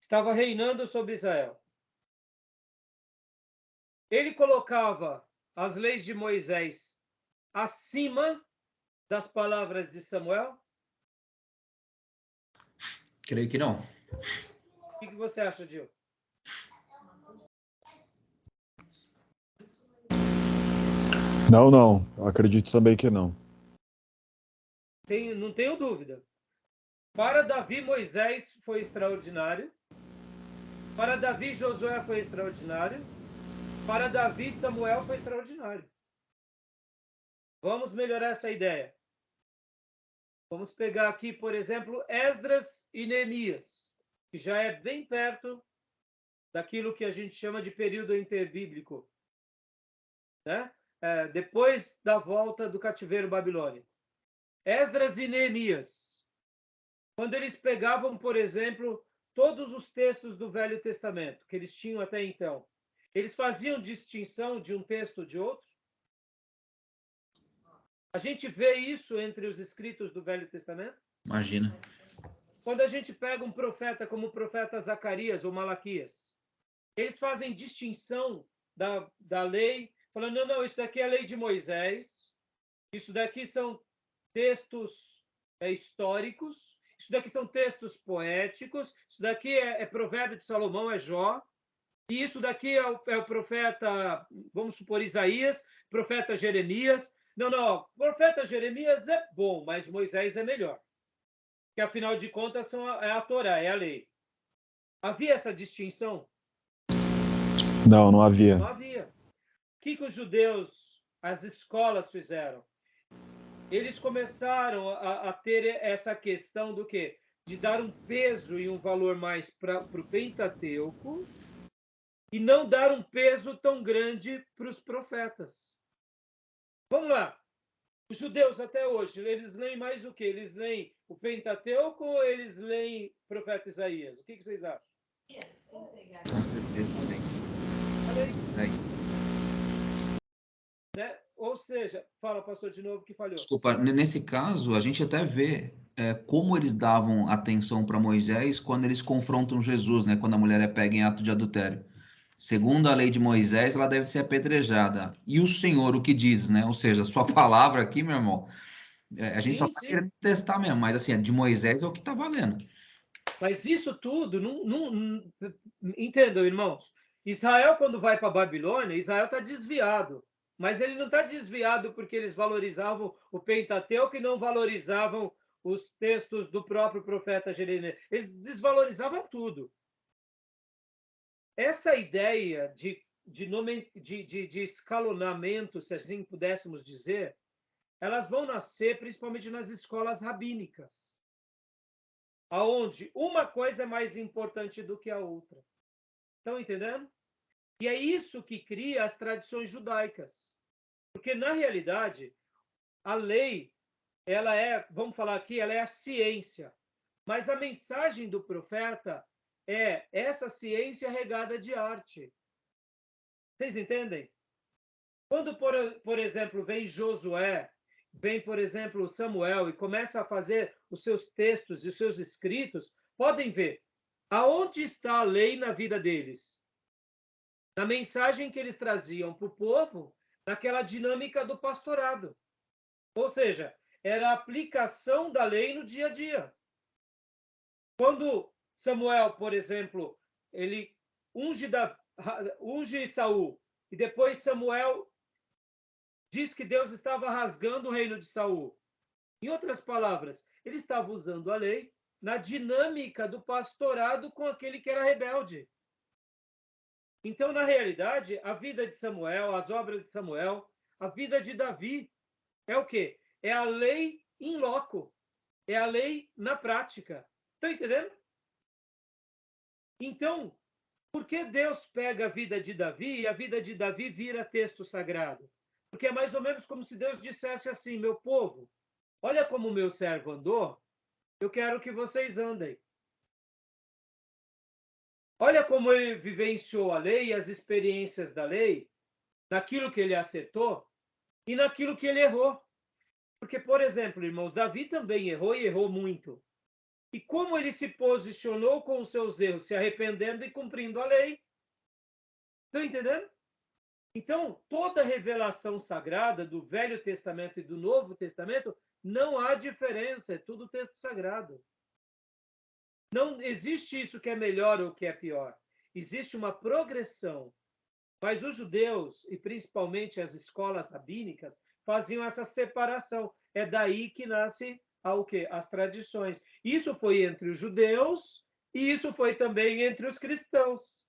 estava reinando sobre Israel, ele colocava as leis de Moisés acima das palavras de Samuel? Creio que não. O que você acha, Gil? Não, acredito também que não. Não tenho dúvida. Para Davi, Moisés foi extraordinário. Para Davi, Josué foi extraordinário. Para Davi, Samuel foi extraordinário. Vamos melhorar essa ideia. Vamos pegar aqui, por exemplo, Esdras e Neemias, que já é bem perto daquilo que a gente chama de período interbíblico, né? Depois da volta do cativeiro babilônico. Esdras e Neemias, quando eles pegavam, por exemplo, todos os textos do Velho Testamento, que eles tinham até então, eles faziam distinção de um texto de outro? A gente vê isso entre os escritos do Velho Testamento? Imagina. Quando a gente pega um profeta como o profeta Zacarias ou Malaquias, eles fazem distinção da lei, falando, não, isso daqui é a lei de Moisés, isso daqui são textos históricos, isso daqui são textos poéticos, isso daqui é provérbio de Salomão, é Jó, e isso daqui é o profeta, vamos supor, Isaías, profeta Jeremias. Não, o profeta Jeremias é bom, mas Moisés é melhor. Que afinal de contas é a Torá, é a lei. Havia essa distinção? Não havia. Não havia. O que os judeus, as escolas fizeram? Eles começaram a ter essa questão do quê? De dar um peso e um valor mais para o Pentateuco e não dar um peso tão grande para os profetas. Vamos lá. Os judeus até hoje, eles leem mais o quê? Eles leem o Pentateuco ou eles leem o profeta Isaías? O que vocês acham? Com certeza tem. É isso. Né? Ou seja, fala, pastor, de novo que falhou. Desculpa, nesse caso, a gente até vê como eles davam atenção para Moisés quando eles confrontam Jesus, né? Quando a mulher é pega em ato de adultério. Segundo a lei de Moisés, ela deve ser apedrejada. E o Senhor, o que diz, né? Ou seja, sua palavra aqui, meu irmão, a gente só está querendo testar mesmo, mas assim, de Moisés é o que está valendo. Mas isso tudo, entendam, irmãos, Israel, quando vai para a Babilônia, Israel está desviado. Mas ele não está desviado porque eles valorizavam o Pentateuco e não valorizavam os textos do próprio profeta Jeremias. Eles desvalorizavam tudo. Essa ideia de escalonamento, se assim pudéssemos dizer, elas vão nascer principalmente nas escolas rabínicas, aonde uma coisa é mais importante do que a outra. Estão entendendo? E é isso que cria as tradições judaicas. Porque, na realidade, a lei, ela é, vamos falar aqui, ela é a ciência. Mas a mensagem do profeta é essa ciência regada de arte. Vocês entendem? Quando, por exemplo, vem Josué, vem, por exemplo, Samuel e começa a fazer os seus textos e os seus escritos, podem ver aonde está a lei na vida deles. Na mensagem que eles traziam para o povo, naquela dinâmica do pastorado. Ou seja, era a aplicação da lei no dia a dia. Quando Samuel, por exemplo, ele unge Saul, e depois Samuel diz que Deus estava rasgando o reino de Saul. Em outras palavras, ele estava usando a lei na dinâmica do pastorado com aquele que era rebelde. Então, na realidade, a vida de Samuel, as obras de Samuel, a vida de Davi é o quê? É a lei in loco, é a lei na prática. Estão entendendo? Então, por que Deus pega a vida de Davi e a vida de Davi vira texto sagrado? Porque é mais ou menos como se Deus dissesse assim: meu povo, olha como o meu servo andou, eu quero que vocês andem. Olha como ele vivenciou a lei e as experiências da lei, naquilo que ele acertou e naquilo que ele errou. Porque, por exemplo, irmãos, Davi também errou e errou muito. E como ele se posicionou com os seus erros, se arrependendo e cumprindo a lei. Estão entendendo? Então, toda revelação sagrada do Velho Testamento e do Novo Testamento, não há diferença, é tudo texto sagrado. Não existe isso que é melhor ou que é pior. Existe uma progressão. Mas os judeus, e principalmente as escolas rabínicas, faziam essa separação. É daí que nasce o quê? As tradições. Isso foi entre os judeus e isso foi também entre os cristãos.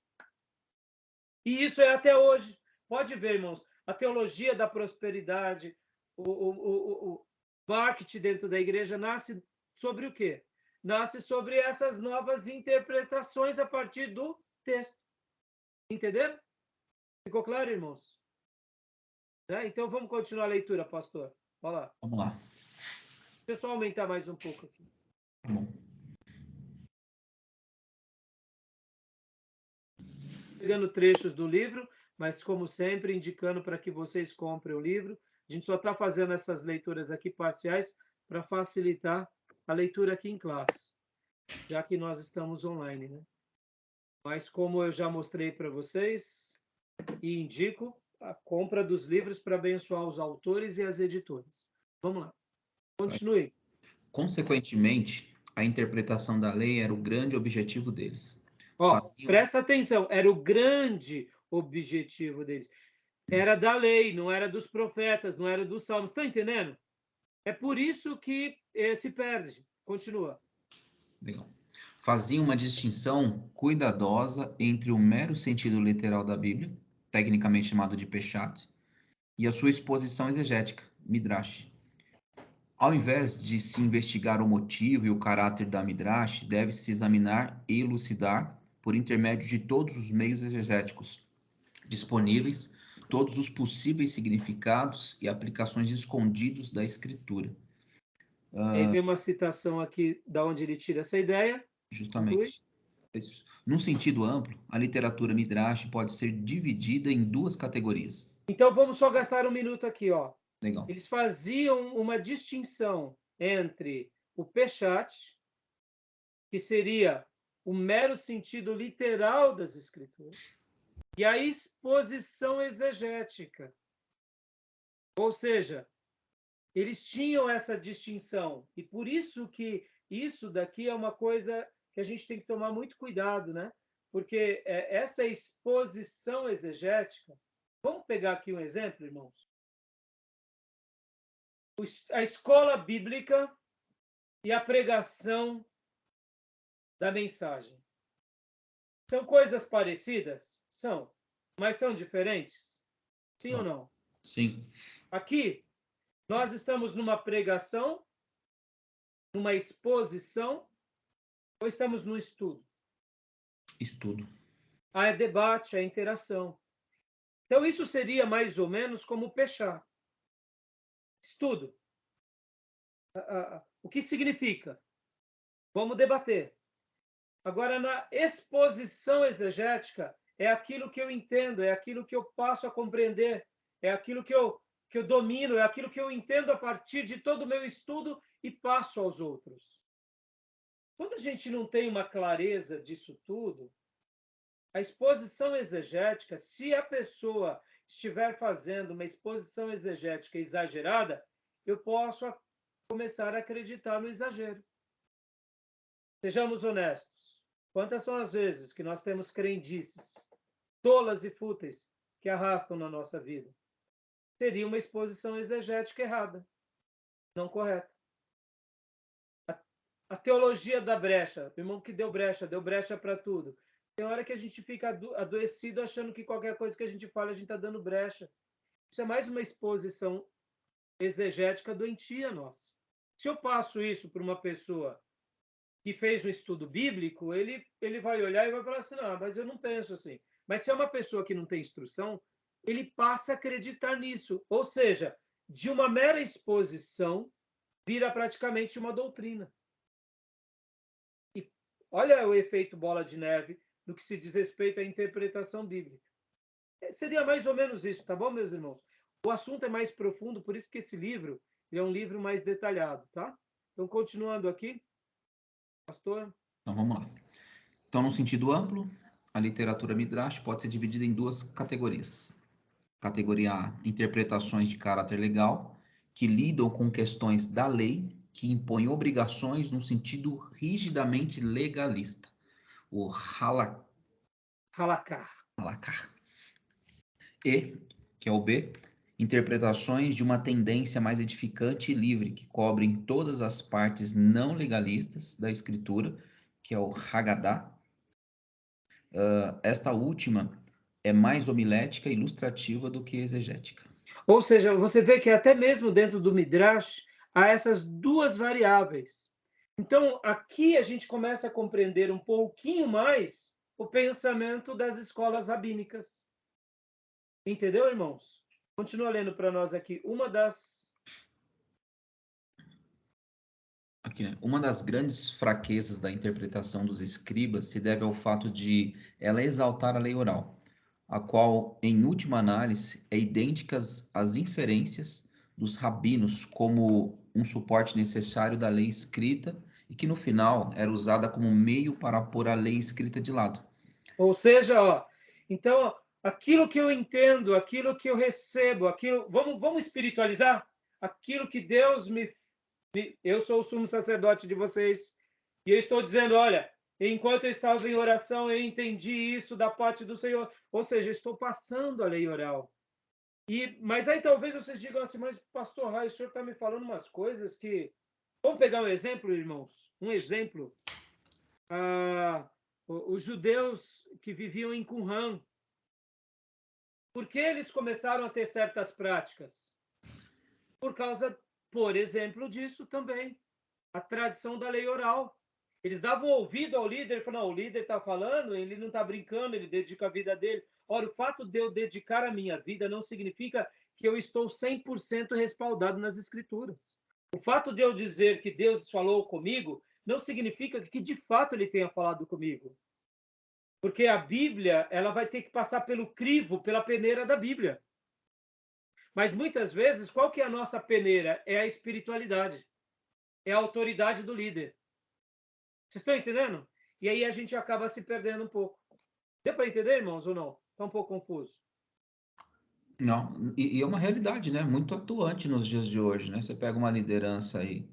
E isso é até hoje. Pode ver, irmãos, a teologia da prosperidade, o marketing dentro da igreja nasce sobre o quê? Nasce sobre essas novas interpretações a partir do texto. Entenderam? Ficou claro, irmãos? Né? Então vamos continuar a leitura, pastor. Olha lá. Vamos lá. Deixa eu só aumentar mais um pouco aqui. Tá bom. Pegando trechos do livro, mas como sempre, indicando para que vocês comprem o livro. A gente só está fazendo essas leituras aqui parciais para facilitar a leitura aqui em classe, já que nós estamos online, né? Mas como eu já mostrei para vocês e indico a compra dos livros para abençoar os autores e as editoras. Vamos lá. Continue. Consequentemente, a interpretação da lei era o grande objetivo deles. Ó, Faziam... presta atenção, era o grande objetivo deles. Era da lei, não era dos profetas, não era dos salmos. Estão entendendo? É por isso que se perde. Continua. Legal. Faziam uma distinção cuidadosa entre o mero sentido literal da Bíblia, tecnicamente chamado de Peshat, e a sua exposição exegética, Midrash. Ao invés de se investigar o motivo e o caráter da Midrash, deve-se examinar e elucidar, por intermédio de todos os meios exegéticos disponíveis, todos os possíveis significados e aplicações escondidos da Escritura. Aí vem uma citação aqui da onde ele tira essa ideia. Justamente. Num sentido amplo, a literatura Midrash pode ser dividida em duas categorias. Então vamos só gastar um minuto aqui, ó. Legal. Eles faziam uma distinção entre o Peshat, que seria o mero sentido literal das escrituras, e a exposição exegética. Ou seja, eles tinham essa distinção. E por isso que isso daqui é uma coisa que a gente tem que tomar muito cuidado, né? Porque essa exposição exegética... Vamos pegar aqui um exemplo, irmãos? A escola bíblica e a pregação da mensagem. São coisas parecidas? São. Mas são diferentes? Sim ou não? Sim. Aqui, nós estamos numa pregação, numa exposição, ou estamos no estudo? Estudo. É debate, é interação. Então, isso seria mais ou menos como Peshat. Estudo. O que significa? Vamos debater. Agora, na exposição exegética, é aquilo que eu entendo, é aquilo que eu passo a compreender, é aquilo que eu domino, é aquilo que eu entendo a partir de todo o meu estudo e passo aos outros. Quando a gente não tem uma clareza disso tudo, a exposição exegética, se a pessoa estiver fazendo uma exposição exegética exagerada, eu posso começar a acreditar no exagero. Sejamos honestos. Quantas são as vezes que nós temos crendices tolas e fúteis que arrastam na nossa vida? Seria uma exposição exegética errada, não correta. A teologia da brecha, o irmão que deu brecha para tudo. Tem hora que a gente fica adoecido achando que qualquer coisa que a gente fala, a gente está dando brecha. Isso é mais uma exposição exegética doentia nossa. Se eu passo isso para uma pessoa que fez um estudo bíblico, ele vai olhar e vai falar assim, não, mas eu não penso assim. Mas se é uma pessoa que não tem instrução, ele passa a acreditar nisso. Ou seja, de uma mera exposição, vira praticamente uma doutrina. E olha o efeito bola de neve no que se diz respeito à interpretação bíblica. Seria mais ou menos isso, tá bom, meus irmãos? O assunto é mais profundo, por isso que esse livro é um livro mais detalhado, tá? Então, continuando aqui, pastor. Então, vamos lá. Então, no sentido amplo, a literatura Midrash pode ser dividida em duas categorias. Categoria A, interpretações de caráter legal, que lidam com questões da lei, que impõem obrigações no sentido rigidamente legalista. O Halakha. halakha. E, que é o B, interpretações de uma tendência mais edificante e livre, que cobrem todas as partes não legalistas da escritura, que é o Haggadah. Esta última é mais homilética e ilustrativa do que exegética. Ou seja, você vê que até mesmo dentro do Midrash há essas duas variáveis. Então, aqui a gente começa a compreender um pouquinho mais o pensamento das escolas rabínicas. Entendeu, irmãos? Continua lendo para nós aqui. Aqui, né? Uma das grandes fraquezas da interpretação dos escribas se deve ao fato de ela exaltar a lei oral, a qual, em última análise, é idêntica às inferências dos rabinos como um suporte necessário da lei escrita e que, no final, era usada como meio para pôr a lei escrita de lado. Ou seja, ó, então, ó, aquilo que eu entendo, aquilo que eu recebo, aquilo, vamos espiritualizar? Aquilo que Deus eu sou o sumo sacerdote de vocês, e eu estou dizendo, olha, enquanto eu estava em oração, eu entendi isso da parte do Senhor. Ou seja, eu estou passando a lei oral. Mas aí talvez vocês digam assim, mas pastor Rai, o senhor está me falando umas coisas que... Vamos pegar um exemplo, irmãos? Um exemplo. Os judeus que viviam em Qumran, por que eles começaram a ter certas práticas? Por causa, por exemplo, disso também. A tradição da lei oral. Eles davam ouvido ao líder, falaram, não, o líder está falando, ele não está brincando, ele dedica a vida dele. Ora, o fato de eu dedicar a minha vida não significa que eu estou 100% respaldado nas escrituras. O fato de eu dizer que Deus falou comigo não significa que de fato ele tenha falado comigo. Porque a Bíblia, ela vai ter que passar pelo crivo, pela peneira da Bíblia. Mas muitas vezes, qual que é a nossa peneira? É a espiritualidade. É a autoridade do líder. Vocês estão entendendo? E aí a gente acaba se perdendo um pouco. Deu para entender, irmãos, ou não? Está um pouco confuso. Não, e é uma realidade, né? Muito atuante nos dias de hoje, né? Você pega uma liderança aí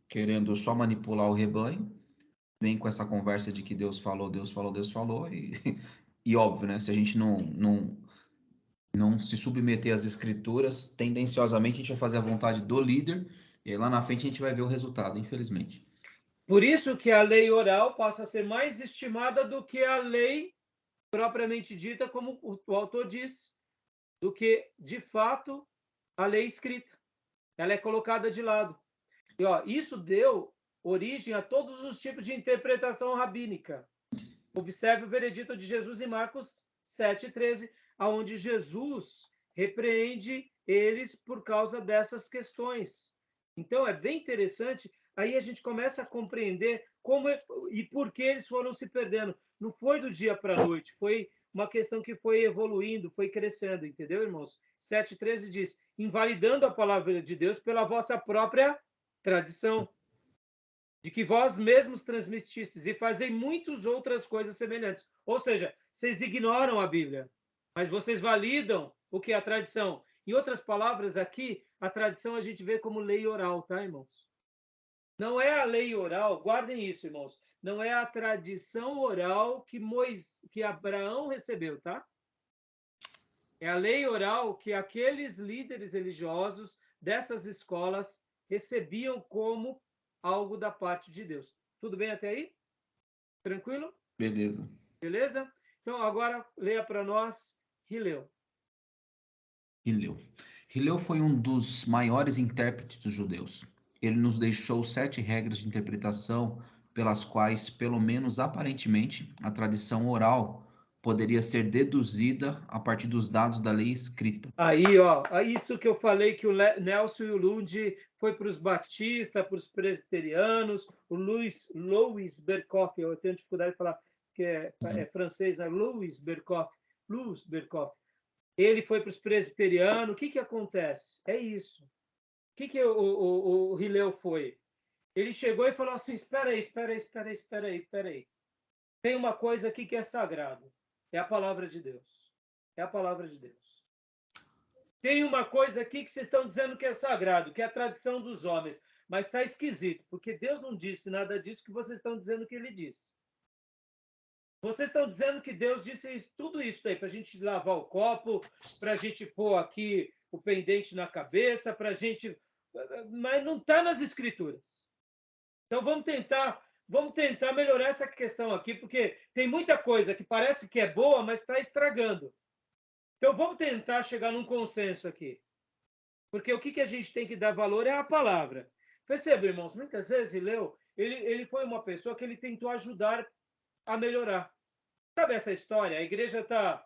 querendo só manipular o rebanho, vem com essa conversa de que Deus falou, Deus falou, Deus falou, e óbvio, né? Se a gente não se submeter às escrituras, tendenciosamente a gente vai fazer a vontade do líder, e aí lá na frente a gente vai ver o resultado, infelizmente. Por isso que a lei oral passa a ser mais estimada do que a lei propriamente dita, como o autor diz, do que, de fato, a lei escrita. Ela é colocada de lado. E ó, isso deu origem a todos os tipos de interpretação rabínica. Observe o veredito de Jesus em Marcos 7,13, onde Jesus repreende eles por causa dessas questões. Então, é bem interessante. Aí a gente começa a compreender como e por que eles foram se perdendo. Não foi do dia para a noite, foi uma questão que foi evoluindo, foi crescendo, entendeu, irmãos? 7,13 diz, invalidando a palavra de Deus pela vossa própria tradição, de que vós mesmos transmitistes e fazei muitas outras coisas semelhantes. Ou seja, vocês ignoram a Bíblia, mas vocês validam o que é a tradição. Em outras palavras, aqui, a tradição a gente vê como lei oral, tá, irmãos? Não é a lei oral, guardem isso, irmãos. Não é a tradição oral que Abraão recebeu, tá? É a lei oral que aqueles líderes religiosos dessas escolas recebiam como algo da parte de Deus. Tudo bem até aí? Tranquilo? Beleza. Beleza? Então, agora, leia para nós Hilel. Hilel. Hilel foi um dos maiores intérpretes dos judeus. Ele nos deixou 7 regras de interpretação pelas quais, pelo menos aparentemente, a tradição oral poderia ser deduzida a partir dos dados da lei escrita. Aí, ó, isso que eu falei que o Nelson e o Lund foi para os batistas, para os presbiterianos, o Louis Berkhoff, eu tenho dificuldade de falar que é francês, né? Louis Berkhoff, ele foi para os presbiterianos. O que acontece? É isso. O que o Hilel foi? Ele chegou e falou assim, espera aí. Tem uma coisa aqui que é sagrado. É a palavra de Deus. É a palavra de Deus. Tem uma coisa aqui que vocês estão dizendo que é sagrado, que é a tradição dos homens. Mas está esquisito, porque Deus não disse nada disso que vocês estão dizendo que ele disse. Vocês estão dizendo que Deus disse tudo isso aí, para a gente lavar o copo, para a gente pôr aqui o pendente na cabeça, para a gente... Mas não está nas Escrituras. Então vamos tentar melhorar essa questão aqui, porque tem muita coisa que parece que é boa, mas está estragando. Então vamos tentar chegar num consenso aqui. Porque o que a gente tem que dar valor é a palavra. Percebe, irmãos? Muitas vezes ele foi uma pessoa que ele tentou ajudar a melhorar. Sabe essa história? A igreja está...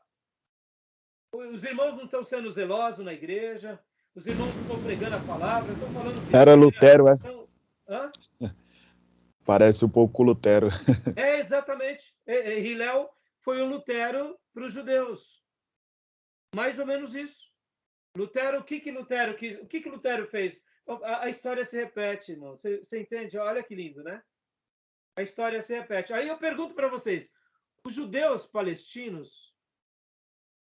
Os irmãos não estão sendo zelosos na igreja, os irmãos não estão pregando a palavra, estão falando... Era Lutero, Hã? Parece um pouco Lutero. Exatamente. Hilel foi um Lutero para os judeus. Mais ou menos isso. Lutero, o que Lutero quis? O que Lutero fez? A história se repete, irmão. Você entende? Olha que lindo, né? A história se repete. Aí eu pergunto para vocês, os judeus palestinos,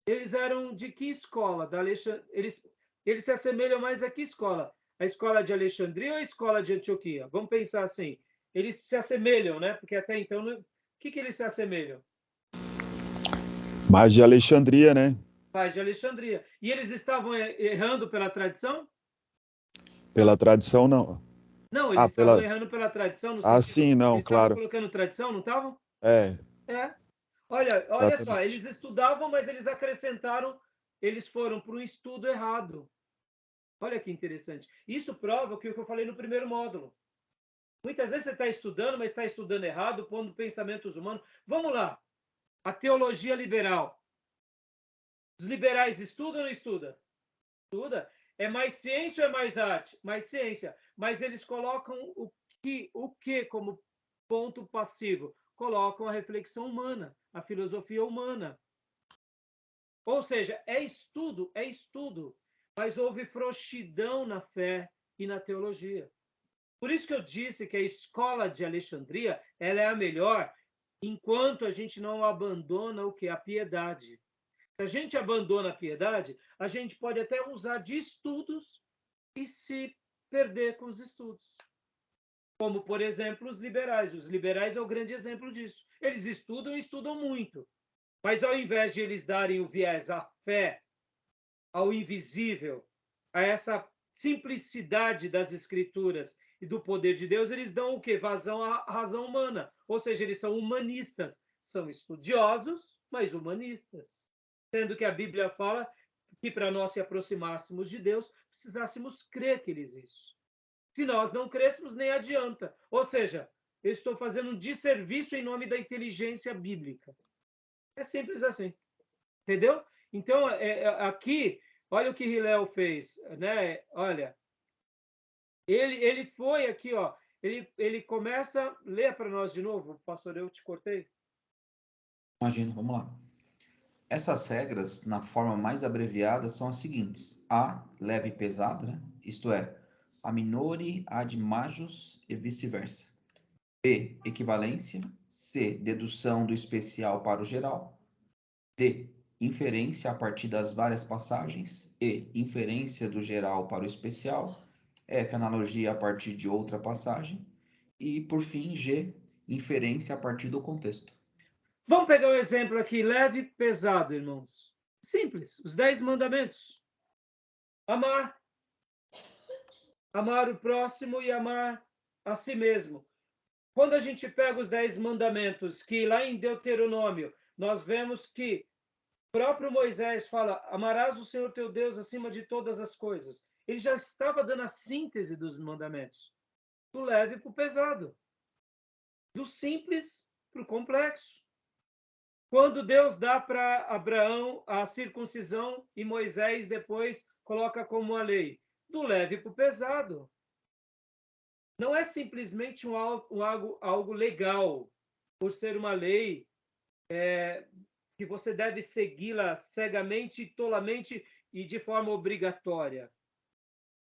eles eram de que escola? Eles se assemelham mais a que escola? A escola de Alexandria ou a escola de Antioquia? Vamos pensar assim. Eles se assemelham, né? Porque até então, o que eles se assemelham? Mais de Alexandria, né? Mais de Alexandria. E eles estavam errando pela tradição? Pela tradição, não. Não, eles estavam errando pela tradição no sentido... sim, não, eles estavam claro. colocando tradição, não estavam? É. Olha só, eles estudavam, mas eles acrescentaram, eles foram para um estudo errado. Olha que interessante. Isso prova o que eu falei no primeiro módulo. Muitas vezes você está estudando, mas está estudando errado, pondo pensamentos humanos. Vamos lá. A teologia liberal. Os liberais estudam ou não estudam? Estuda. É mais ciência ou é mais arte? Mais ciência. Mas eles colocam o que como ponto passivo? Colocam a reflexão humana, a filosofia humana. Ou seja, é estudo, mas houve frouxidão na fé e na teologia. Por isso que eu disse que a escola de Alexandria, ela é a melhor, enquanto a gente não abandona o que? A piedade. Se a gente abandona a piedade, a gente pode até usar de estudos e se perder com os estudos. Como, por exemplo, os liberais. Os liberais é o grande exemplo disso. Eles estudam e estudam muito. Mas ao invés de eles darem o viés à fé, ao invisível, a essa simplicidade das escrituras e do poder de Deus, eles dão o quê? Vazão à razão humana. Ou seja, eles são humanistas. São estudiosos, mas humanistas. Sendo que a Bíblia fala que para nós se aproximássemos de Deus, precisássemos crer que Ele existe. Se nós não crêssemos, nem adianta. Ou seja, eu estou fazendo um desserviço em nome da inteligência bíblica. É simples assim. Entendeu? Então, aqui, olha o que Hilel fez, né? Olha, ele foi aqui, ó. Ele começa... Leia para nós de novo, pastor, eu te cortei. Imagino, vamos lá. Essas regras, na forma mais abreviada, são as seguintes. A, leve e pesada, né? Isto é, a minore ad majus e vice-versa. B, equivalência. C, dedução do especial para o geral. D, inferência a partir das várias passagens. E, inferência do geral para o especial. F, analogia a partir de outra passagem. E, por fim, G, inferência a partir do contexto. Vamos pegar um exemplo aqui, leve e pesado, irmãos. Simples, os 10 mandamentos. Amar. Amar o próximo e amar a si mesmo. Quando a gente pega os 10 mandamentos, que lá em Deuteronômio, nós vemos que o próprio Moisés fala, amarás o Senhor teu Deus acima de todas as coisas. Ele já estava dando a síntese dos mandamentos. Do leve para o pesado. Do simples para o complexo. Quando Deus dá para Abraão a circuncisão e Moisés depois coloca como a lei. Do leve para o pesado. Não é simplesmente algo legal, por ser uma lei que você deve segui-la cegamente, tolamente e de forma obrigatória.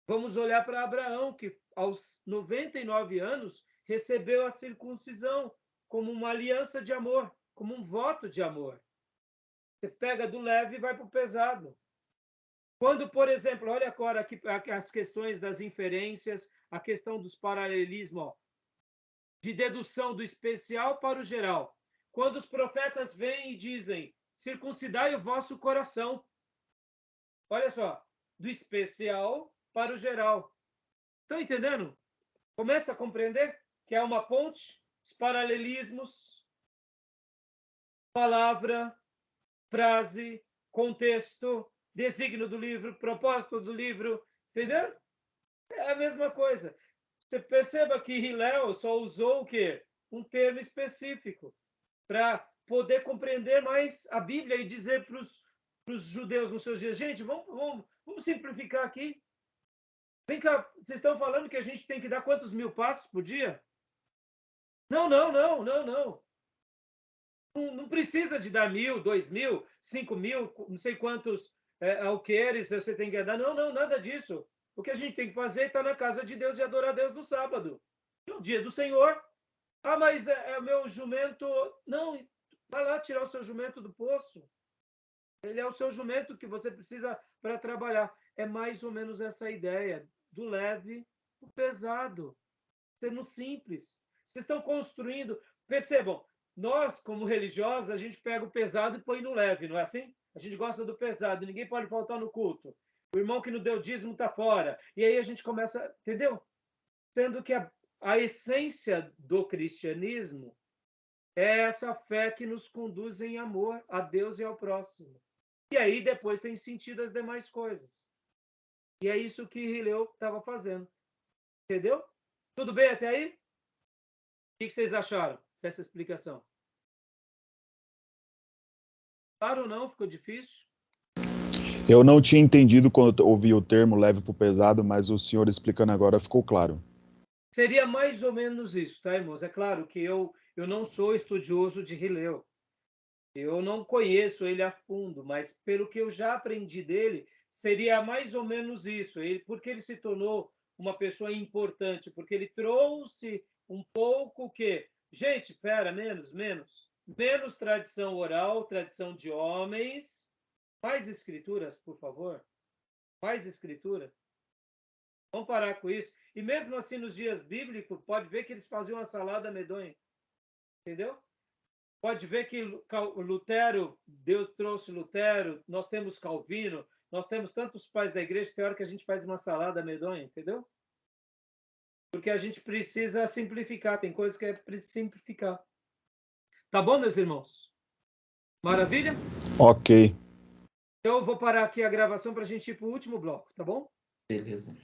Vamos olhar para Abraão, que aos 99 anos recebeu a circuncisão como uma aliança de amor, como um voto de amor. Você pega do leve e vai para o pesado. Quando, por exemplo, olha agora aqui as questões das inferências, a questão dos paralelismos, de dedução do especial para o geral. Quando os profetas vêm e dizem, circuncidai o vosso coração. Olha só, do especial para o geral. Estão entendendo? Começa a compreender que é uma ponte, os paralelismos, palavra, frase, contexto, desígnio do livro, propósito do livro, entendeu? É a mesma coisa. Você perceba que Hillel só usou o quê? Um termo específico para poder compreender mais a Bíblia e dizer para os judeus nos seus dias, gente, vamos simplificar aqui. Vem cá, vocês estão falando que a gente tem que dar quantos 1000 passos por dia? Não. Não precisa de dar 1000, 2000, 5000, não sei quantos alqueires você tem que dar. Não, nada disso. O que a gente tem que fazer é estar na casa de Deus e adorar a Deus no sábado. No dia do Senhor. Ah, mas é o meu jumento... Não, vai lá tirar o seu jumento do poço. Ele é o seu jumento que você precisa para trabalhar. É mais ou menos essa ideia. Do leve para o pesado. Sendo simples. Vocês estão construindo... Percebam, nós, como religiosos, a gente pega o pesado e põe no leve, não é assim? A gente gosta do pesado, ninguém pode faltar no culto. O irmão que não deu dízimo está fora. E aí a gente começa, entendeu? Sendo que a essência do cristianismo é essa fé que nos conduz em amor a Deus e ao próximo. E aí depois tem sentido as demais coisas. E é isso que Hillel estava fazendo. Entendeu? Tudo bem até aí? O que vocês acharam dessa explicação? Claro ou não? Ficou difícil? Eu não tinha entendido quando eu ouvi o termo leve para o pesado, mas o senhor explicando agora ficou claro. Seria mais ou menos isso, tá, irmãos? É claro que eu não sou estudioso de Hillel. Eu não conheço ele a fundo, mas pelo que eu já aprendi dele, seria mais ou menos isso. Porque ele se tornou uma pessoa importante, porque ele trouxe um pouco o quê? Gente, pera, menos tradição oral, tradição de homens. Mais escrituras, por favor. Mais escritura. Vamos parar com isso. E mesmo assim, nos dias bíblicos, pode ver que eles faziam uma salada medonha. Entendeu? Pode ver que Lutero, Deus trouxe Lutero, nós temos Calvino, nós temos tantos pais da igreja que tem hora que a gente faz uma salada medonha, entendeu? Porque a gente precisa simplificar, tem coisas que é preciso simplificar. Tá bom, meus irmãos? Maravilha? Ok. Então, eu vou parar aqui a gravação para a gente ir para o último bloco, tá bom? Beleza.